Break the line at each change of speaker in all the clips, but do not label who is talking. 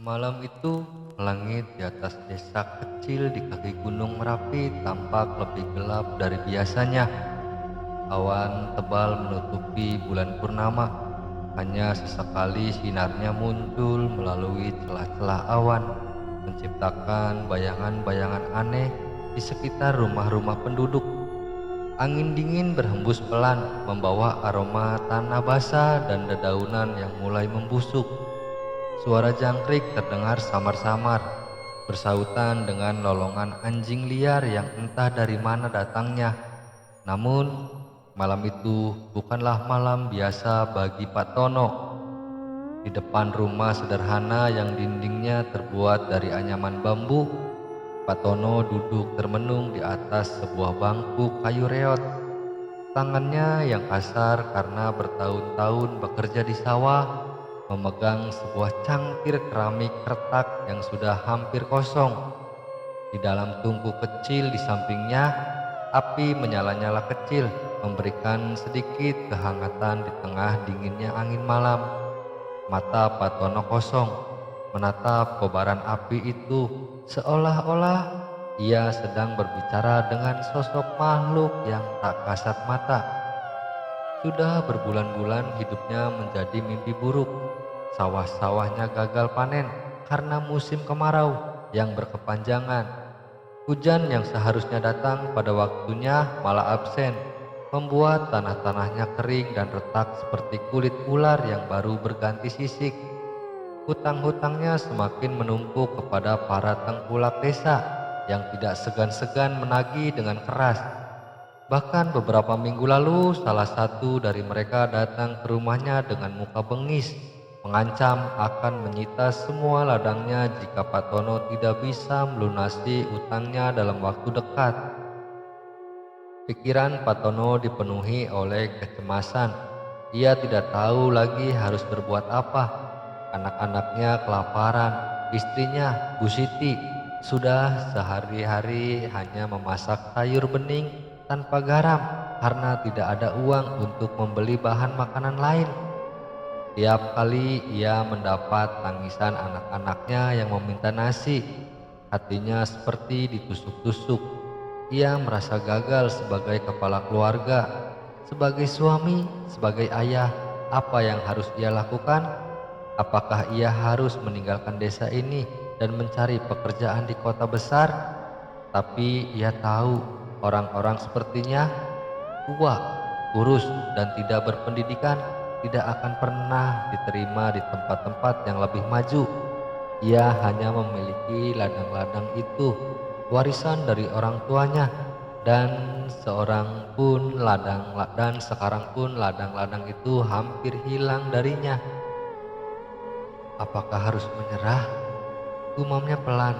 Malam itu, langit di atas desa kecil di kaki Gunung Merapi tampak lebih gelap dari biasanya. Awan tebal menutupi bulan purnama. Hanya sesekali sinarnya muncul melalui celah-celah awan, menciptakan bayangan-bayangan aneh di sekitar rumah-rumah penduduk. Angin dingin berhembus pelan, membawa aroma tanah basah dan dedaunan yang mulai membusuk. Suara jangkrik terdengar samar-samar, bersautan dengan lolongan anjing liar yang entah dari mana datangnya. Namun, malam itu bukanlah malam biasa bagi Pak Tono. Di depan rumah sederhana yang dindingnya terbuat dari anyaman bambu, Pak Tono duduk termenung di atas sebuah bangku kayu reot. Tangannya yang kasar karena bertahun-tahun bekerja di sawah memegang sebuah cangkir keramik retak yang sudah hampir kosong. Di dalam tungku kecil di sampingnya, api menyala-nyala kecil, memberikan sedikit kehangatan di tengah dinginnya angin malam. Mata Pak Tono kosong, menatap kobaran api itu seolah-olah ia sedang berbicara dengan sosok makhluk yang tak kasat mata. Sudah berbulan-bulan hidupnya menjadi mimpi buruk. Sawah-sawahnya gagal panen karena musim kemarau yang berkepanjangan. Hujan yang seharusnya datang pada waktunya malah absen, membuat tanah-tanahnya kering dan retak seperti kulit ular yang baru berganti sisik. Hutang-hutangnya semakin menumpuk kepada para tengkulak desa yang tidak segan-segan menagih dengan keras. Bahkan beberapa minggu lalu, salah satu dari mereka datang ke rumahnya dengan muka bengis, mengancam akan menyita semua ladangnya jika Pak Tono tidak bisa melunasi utangnya dalam waktu dekat. Pikiran Pak Tono dipenuhi oleh kecemasan. Ia tidak tahu lagi harus berbuat apa. Anak-anaknya kelaparan, istrinya, Bu Siti, sudah sehari-hari hanya memasak sayur bening tanpa garam karena tidak ada uang untuk membeli bahan makanan lain. Tiap kali ia mendapat tangisan anak-anaknya yang meminta nasi, hatinya seperti ditusuk-tusuk. Ia merasa gagal sebagai kepala keluarga, sebagai suami, sebagai ayah. Apa yang harus ia lakukan? Apakah ia harus meninggalkan desa ini dan mencari pekerjaan di kota besar? Tapi ia tahu orang-orang sepertinya, tua, kurus, dan tidak berpendidikan, tidak akan pernah diterima di tempat-tempat yang lebih maju. Ia hanya memiliki ladang-ladang itu, warisan dari orang tuanya, dan sekarang pun ladang-ladang itu hampir hilang darinya. Apakah harus menyerah? Gumamnya pelan.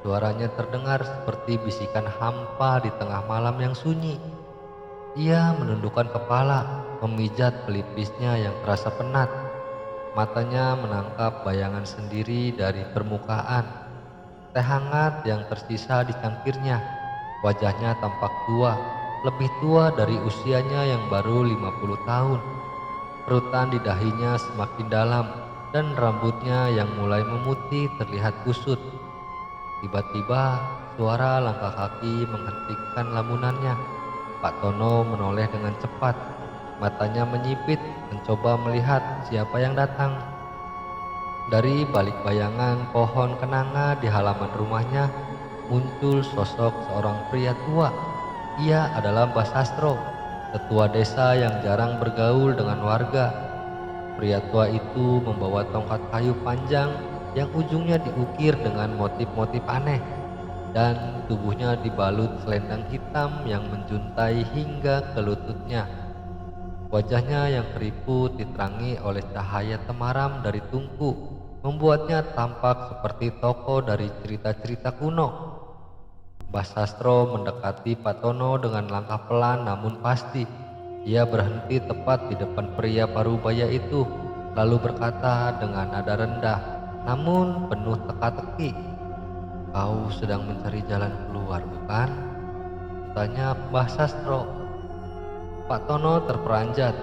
Suaranya terdengar seperti bisikan hampa di tengah malam yang sunyi. Ia menundukkan kepala, memijat pelipisnya yang terasa penat. Matanya menangkap bayangan sendiri dari permukaan. Teh hangat yang tersisa di cangkirnya. Wajahnya tampak tua, lebih tua dari usianya yang baru 50 tahun. Kerutan di dahinya semakin dalam dan rambutnya yang mulai memutih terlihat kusut. Tiba-tiba suara langkah kaki menghentikan lamunannya. Pak Tono menoleh dengan cepat. Matanya menyipit, mencoba melihat siapa yang datang. Dari balik bayangan pohon kenanga di halaman rumahnya muncul sosok seorang pria tua. Ia adalah Mbah Sastro, tetua desa yang jarang bergaul dengan warga. Pria tua itu membawa tongkat kayu panjang yang ujungnya diukir dengan motif-motif aneh, dan tubuhnya dibalut selendang hitam yang menjuntai hingga ke lututnya. Wajahnya yang keriput diterangi oleh cahaya temaram dari tungku, membuatnya tampak seperti tokoh dari cerita-cerita kuno. Mbah Sastro mendekati Pak Tono dengan langkah pelan namun pasti. Ia berhenti tepat di depan pria parubaya itu, lalu berkata dengan nada rendah, namun penuh teka-teki, "Kau sedang mencari jalan keluar, bukan?" tanya Mbah Sastro. Pak Tono terperanjat.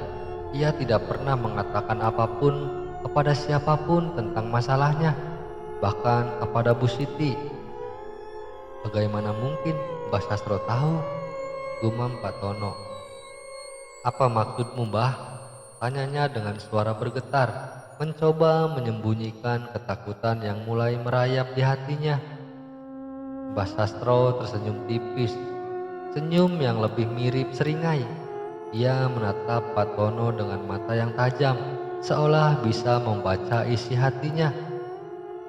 Ia tidak pernah mengatakan apapun kepada siapapun tentang masalahnya. Bahkan kepada Bu Siti. Bagaimana mungkin Mbah Sastro tahu? Gumam Pak Tono. Apa maksudmu, Mbah? Tanyanya dengan suara bergetar, mencoba menyembunyikan ketakutan yang mulai merayap di hatinya. Mbah Sastro tersenyum tipis, senyum yang lebih mirip seringai. Ia menatap Pak Tono dengan mata yang tajam, seolah bisa membaca isi hatinya.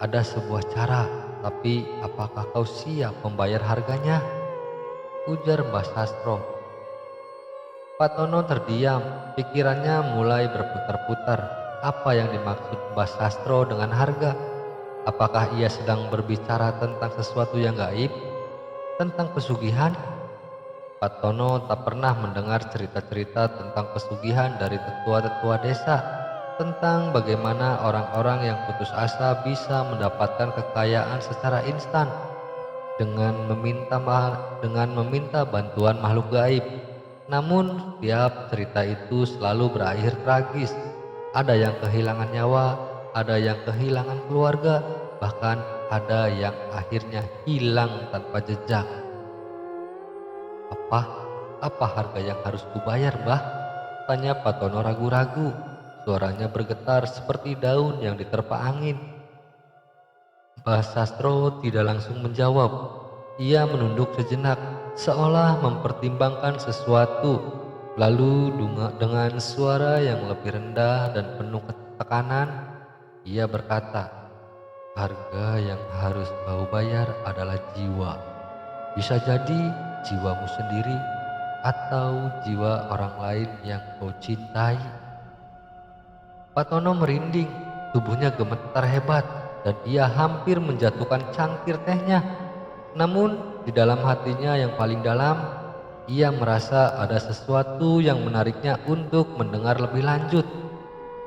Ada sebuah cara, tapi apakah kau siap membayar harganya? Ujar Mbah Sastro. Pak Tono terdiam, pikirannya mulai berputar-putar. Apa yang dimaksud Mbah Sastro dengan harga? Apakah ia sedang berbicara tentang sesuatu yang gaib? Tentang pesugihan? Pak Tono tak pernah mendengar cerita-cerita tentang pesugihan dari tetua-tetua desa, tentang bagaimana orang-orang yang putus asa bisa mendapatkan kekayaan secara instan dengan meminta bantuan makhluk gaib. Namun, setiap cerita itu selalu berakhir tragis. Ada yang kehilangan nyawa, ada yang kehilangan keluarga, bahkan ada yang akhirnya hilang tanpa jejak. Apa? Apa harga yang harus kubayar, Mbah? Tanya Pak Tono ragu-ragu. Suaranya bergetar seperti daun yang diterpa angin. Mbah Sastro tidak langsung menjawab. Ia menunduk sejenak, seolah mempertimbangkan sesuatu. Lalu dengan suara yang lebih rendah dan penuh tekanan, ia berkata, harga yang harus kau bayar adalah jiwa. Bisa jadi jiwamu sendiri atau jiwa orang lain yang kau cintai. Pak Tono merinding, tubuhnya gemetar hebat, dan ia hampir menjatuhkan cangkir tehnya. Namun di dalam hatinya yang paling dalam, ia merasa ada sesuatu yang menariknya untuk mendengar lebih lanjut.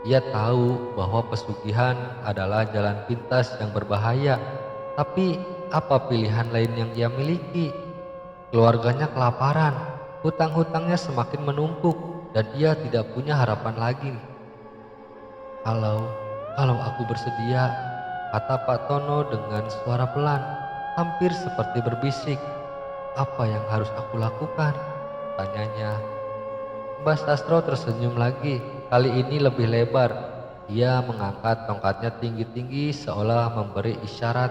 Ia tahu bahwa pesugihan adalah jalan pintas yang berbahaya, tapi apa pilihan lain yang ia miliki? Keluarganya kelaparan, hutang-hutangnya semakin menumpuk, dan ia tidak punya harapan lagi. Kalau aku bersedia, kata Pak Tono dengan suara pelan, hampir seperti berbisik. Apa yang harus aku lakukan? Tanyanya. Mbah Sastro tersenyum lagi, kali ini lebih lebar. Ia mengangkat tongkatnya tinggi-tinggi seolah memberi isyarat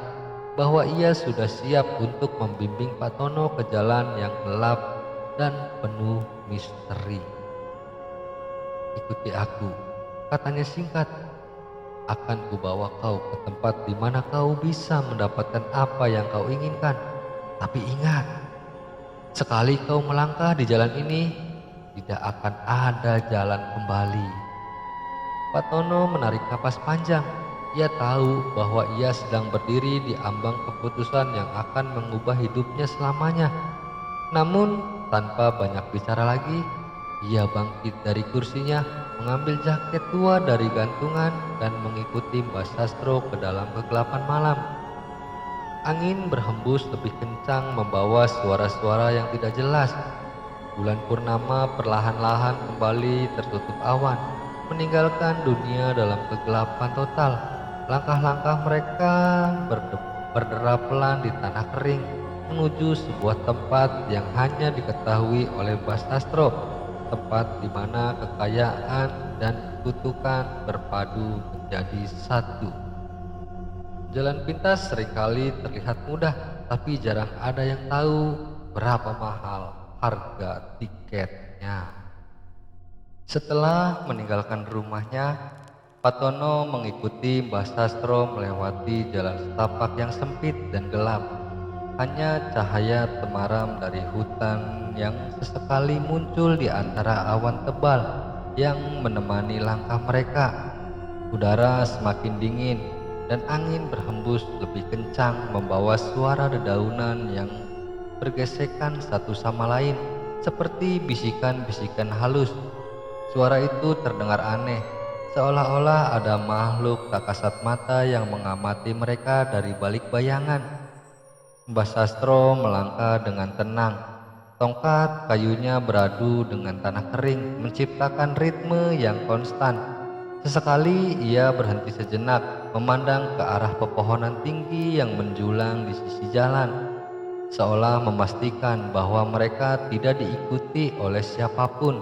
bahwa ia sudah siap untuk membimbing Pak Tono ke jalan yang gelap dan penuh misteri. Ikuti aku, katanya singkat. Akan kubawa kau ke tempat di mana kau bisa mendapatkan apa yang kau inginkan. Tapi ingat, sekali kau melangkah di jalan ini, tidak akan ada jalan kembali. Pak Tono menarik napas panjang. Ia tahu bahwa ia sedang berdiri di ambang keputusan yang akan mengubah hidupnya selamanya. Namun, tanpa banyak bicara lagi, ia bangkit dari kursinya, mengambil jaket tua dari gantungan dan mengikuti Mbah Sastro ke dalam kegelapan malam. Angin berhembus lebih kencang membawa suara-suara yang tidak jelas. Bulan purnama perlahan-lahan kembali tertutup awan, meninggalkan dunia dalam kegelapan total. Langkah-langkah mereka berderap pelan di tanah kering menuju sebuah tempat yang hanya diketahui oleh Mbah Sastro, tempat di mana kekayaan dan kutukan berpadu menjadi satu. Jalan pintas seringkali terlihat mudah, tapi jarang ada yang tahu berapa mahal harga tiketnya. Setelah meninggalkan rumahnya, Pak Tono mengikuti Mbah Sastro melewati jalan setapak yang sempit dan gelap. Hanya cahaya temaram dari hutan yang sesekali muncul di antara awan tebal yang menemani langkah mereka. Udara semakin dingin dan angin berhembus lebih kencang membawa suara dedaunan yang bergesekan satu sama lain seperti bisikan-bisikan halus. Suara itu terdengar aneh, seolah-olah ada makhluk tak kasat mata yang mengamati mereka dari balik bayangan. Mbah Sastro melangkah dengan tenang. Tongkat kayunya beradu dengan tanah kering, menciptakan ritme yang konstan. Sesekali ia berhenti sejenak, memandang ke arah pepohonan tinggi yang menjulang di sisi jalan, seolah memastikan bahwa mereka tidak diikuti oleh siapapun.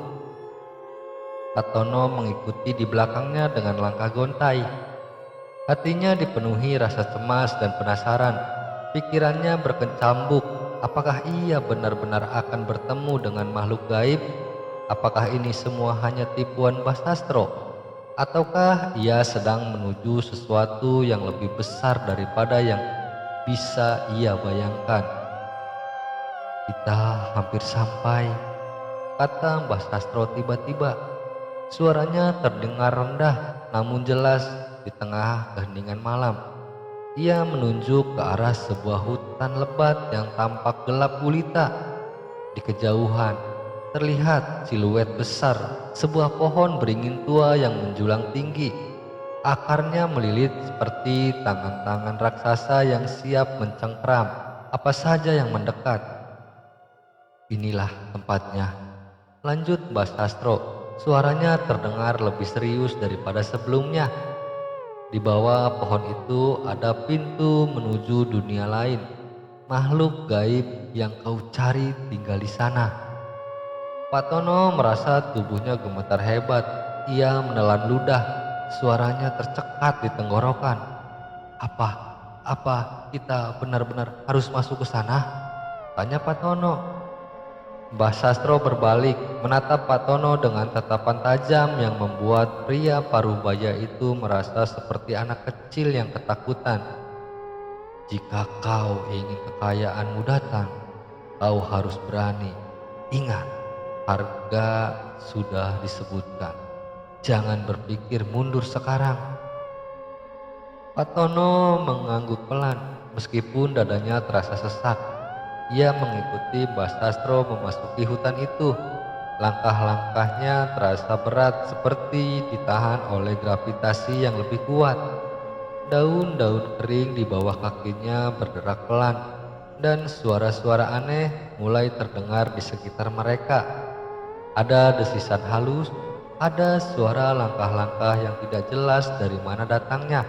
Patono mengikuti di belakangnya dengan langkah gontai. Hatinya dipenuhi rasa cemas dan penasaran. Pikirannya berkecambuk. Apakah ia benar-benar akan bertemu dengan makhluk gaib? Apakah ini semua hanya tipuan Mbah Sastro? Ataukah ia sedang menuju sesuatu yang lebih besar daripada yang bisa ia bayangkan? Kita hampir sampai, kata Mbah Sastro tiba-tiba. Suaranya terdengar rendah namun jelas di tengah keheningan malam. Ia menunjuk ke arah sebuah hutan lebat yang tampak gelap gulita. Di kejauhan terlihat siluet besar sebuah pohon beringin tua yang menjulang tinggi. Akarnya melilit seperti tangan-tangan raksasa yang siap mencengkram apa saja yang mendekat. Inilah tempatnya, lanjut Mbah Sastro. Suaranya terdengar lebih serius daripada sebelumnya. Di bawah pohon itu ada pintu menuju dunia lain. Makhluk gaib yang kau cari tinggal di sana. Pak Tono merasa tubuhnya gemetar hebat. Ia menelan ludah. Suaranya tercekat di tenggorokan. Apa? Apa kita benar-benar harus masuk ke sana? Tanya Pak Tono. Mbah Sastro berbalik menatap Pak Tono dengan tatapan tajam yang membuat pria parubaya itu merasa seperti anak kecil yang ketakutan. Jika kau ingin kekayaanmu datang, kau harus berani. Ingat, harga sudah disebutkan. Jangan berpikir mundur sekarang. Pak Tono mengangguk pelan meskipun dadanya terasa sesak. Ia mengikuti Mbah Sastro memasuki hutan itu. Langkah-langkahnya terasa berat seperti ditahan oleh gravitasi yang lebih kuat. Daun-daun kering di bawah kakinya bergerak pelan dan suara-suara aneh mulai terdengar di sekitar mereka. Ada desisan halus, ada suara langkah-langkah yang tidak jelas dari mana datangnya.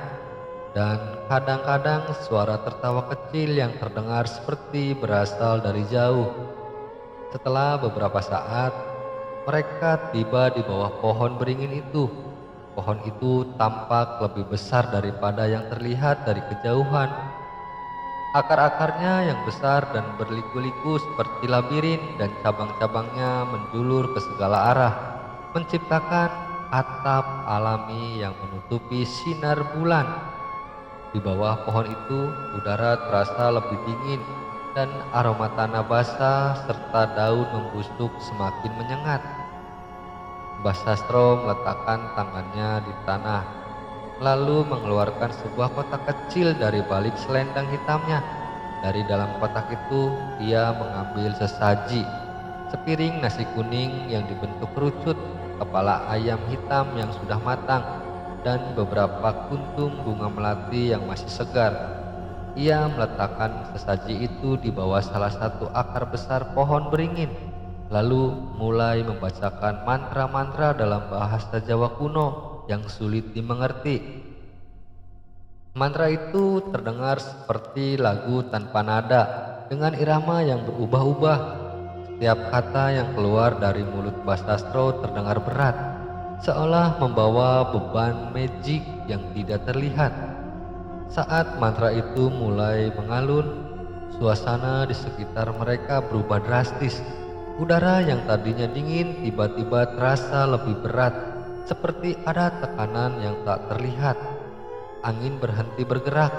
Dan kadang-kadang suara tertawa kecil yang terdengar seperti berasal dari jauh. Setelah beberapa saat, mereka tiba di bawah pohon beringin itu. Pohon itu tampak lebih besar daripada yang terlihat dari kejauhan. Akar-akarnya yang besar dan berliku-liku seperti labirin dan cabang-cabangnya menjulur ke segala arah, menciptakan atap alami yang menutupi sinar bulan. Di bawah pohon itu, udara terasa lebih dingin dan aroma tanah basah serta daun membusuk semakin menyengat. Mbah Sastro meletakkan tangannya di tanah, lalu mengeluarkan sebuah kotak kecil dari balik selendang hitamnya. Dari dalam kotak itu, ia mengambil sesaji, sepiring nasi kuning yang dibentuk kerucut, kepala ayam hitam yang sudah matang, dan beberapa kuntum bunga melati yang masih segar. Ia meletakkan sesaji itu di bawah salah satu akar besar pohon beringin, lalu mulai membacakan mantra-mantra dalam bahasa Jawa kuno yang sulit dimengerti. Mantra itu terdengar seperti lagu tanpa nada dengan irama yang berubah-ubah. Setiap kata yang keluar dari mulut Mbah Sastro terdengar berat, seolah membawa beban magic yang tidak terlihat. Saat mantra itu mulai mengalun, suasana di sekitar mereka berubah drastis. Udara yang tadinya dingin tiba-tiba terasa lebih berat, seperti ada tekanan yang tak terlihat. Angin berhenti bergerak,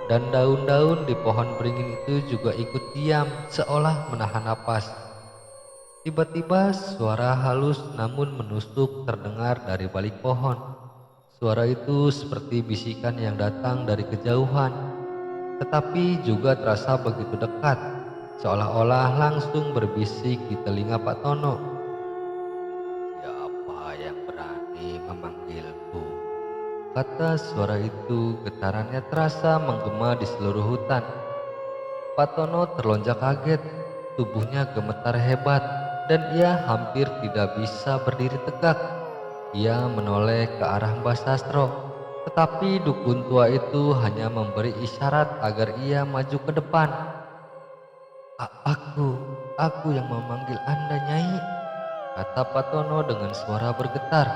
dan daun-daun di pohon beringin itu juga ikut diam, seolah menahan napas. Tiba-tiba suara halus namun menusuk terdengar dari balik pohon. Suara itu seperti bisikan yang datang dari kejauhan, tetapi juga terasa begitu dekat, seolah-olah langsung berbisik di telinga Pak Tono. Siapa yang berani memanggilku? Kata suara itu, getarannya terasa menggema di seluruh hutan. Pak Tono terlonjak kaget, tubuhnya gemetar hebat, dan ia hampir tidak bisa berdiri tegak. Ia menoleh ke arah Mbah Sastro, tetapi dukun tua itu hanya memberi isyarat agar ia maju ke depan. Aku yang memanggil Anda, Nyai," kata Patono dengan suara bergetar,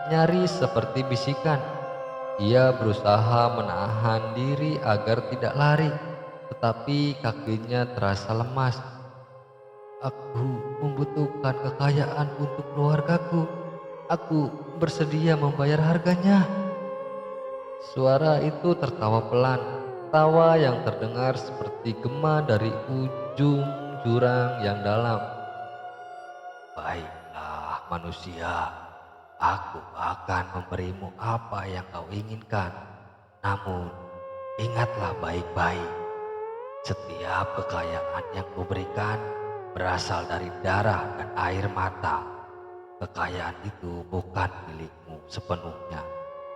nyaris seperti bisikan. Ia berusaha menahan diri agar tidak lari, tetapi kakinya terasa lemas. "Aku membutuhkan kekayaan untuk keluargaku. Aku bersedia membayar harganya." Suara itu tertawa pelan, tawa yang terdengar seperti gema dari ujung jurang yang dalam. "Baiklah manusia, aku akan memberimu apa yang kau inginkan. Namun, ingatlah baik-baik, setiap kekayaan yang kuberikan berasal dari darah dan air mata. Kekayaan itu bukan milikmu sepenuhnya.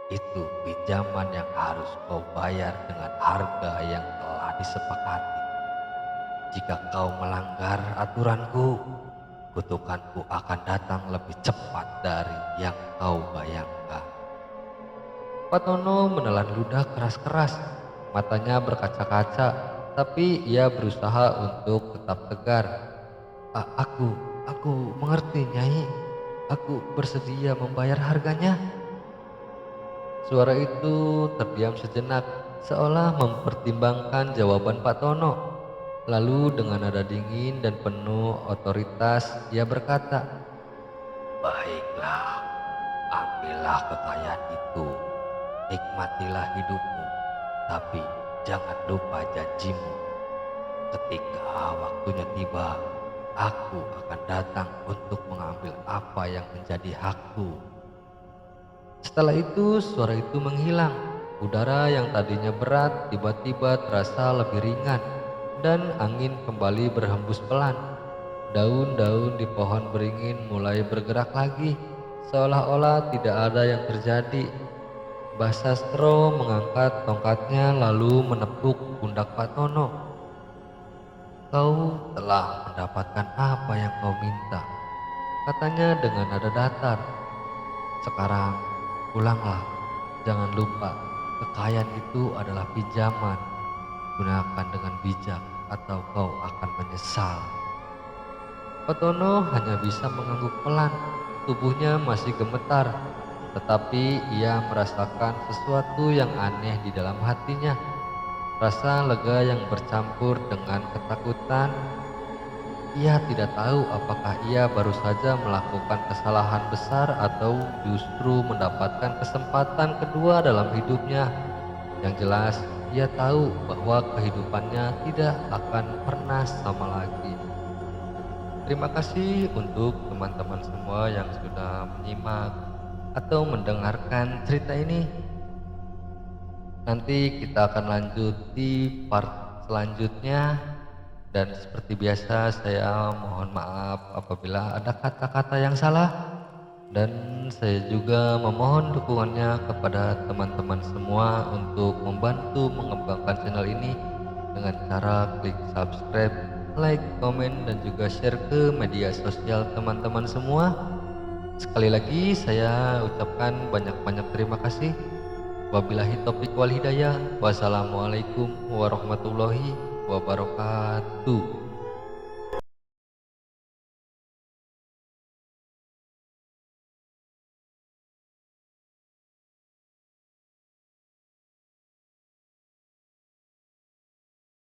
Itu pinjaman yang harus kau bayar dengan harga yang telah disepakati. Jika kau melanggar aturanku, kutukanku akan datang lebih cepat dari yang kau bayangkan." Patono menelan ludah keras-keras, matanya berkaca-kaca, tapi ia berusaha untuk tetap tegar. Aku mengerti, Nyai. Aku bersedia membayar harganya." Suara itu terdiam sejenak, seolah mempertimbangkan jawaban Pak Tono. Lalu dengan nada dingin dan penuh otoritas, ia berkata, "Baiklah, ambillah kekayaan itu, nikmatilah hidupmu, tapi jangan lupa janjimu. Ketika waktunya tiba, aku akan datang untuk mengambil apa yang menjadi hakku." Setelah itu suara itu menghilang. Udara yang tadinya berat tiba-tiba terasa lebih ringan dan angin kembali berhembus pelan. Daun-daun di pohon beringin mulai bergerak lagi, seolah-olah tidak ada yang terjadi. Mbah Sastro mengangkat tongkatnya lalu menepuk pundak Pak Tono. "Kau telah mendapatkan apa yang kau minta," katanya dengan nada datar. "Sekarang pulanglah, jangan lupa kekayaan itu adalah pinjaman. Gunakan dengan bijak atau kau akan menyesal." Otono hanya bisa mengangguk pelan, tubuhnya masih gemetar, tetapi ia merasakan sesuatu yang aneh di dalam hatinya. Rasa lega yang bercampur dengan ketakutan. Ia tidak tahu apakah ia baru saja melakukan kesalahan besar atau justru mendapatkan kesempatan kedua dalam hidupnya. Yang jelas, ia tahu bahwa kehidupannya tidak akan pernah sama lagi. Terima kasih untuk teman-teman semua yang sudah menyimak atau mendengarkan cerita ini. Nanti kita akan lanjut di part selanjutnya. Dan seperti biasa saya mohon maaf apabila ada kata-kata yang salah. Dan saya juga memohon dukungannya kepada teman-teman semua untuk membantu mengembangkan channel ini dengan cara klik subscribe, like, komen, dan juga share ke media sosial teman-teman semua. Sekali lagi saya ucapkan banyak-banyak terima kasih. Wabillahi taufiq wal hidayah. Wassalamualaikum warahmatullahi wabarakatuh.